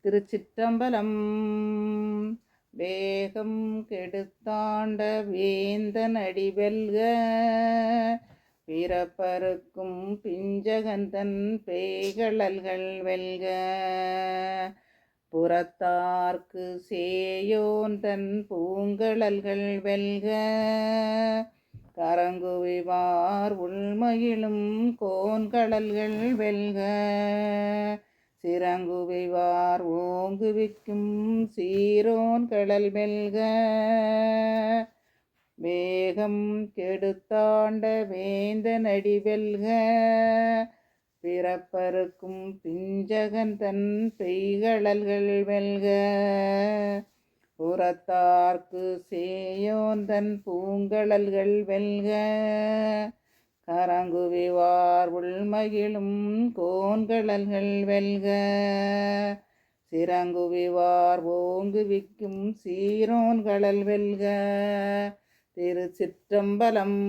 திருச்சிற்றம்பலம். வேகம் கெடுத்தாண்ட வேந்தன் அடிவெல்க, பிறப்பறுக்கும் பிஞ்சகந்தன் பேய்களல்கள் வெல்க. புறத்தார்க்கு சேயோன் தன் பூங்கழல்கள் வெல்க, கரங்குவிவார் உள்மகிழும் கோன்கழல்கள் வெல்க. சிறங்குவிவார் ஓங்குவிக்கும் சீரோன் கடல் வெல்க. வேகம் கெடுத்தாண்ட வேந்தன் அடி வெல்க, பிறப்பறுக்கும் பிஞ்சகன் தன் பெய்களல்கள் வெல்க. புறத்தார்க்கு சேயோன் தன் பூங்கழல்கள் வெல்க, கரங்குவிவார் உள்மகிழும் கோன்கழல்கள் வெல்க. சிறங்குவிவார் ஓங்குவிக்கும் சீரோன் கடல் வெல்க. திருச்சிற்றம்பலம்.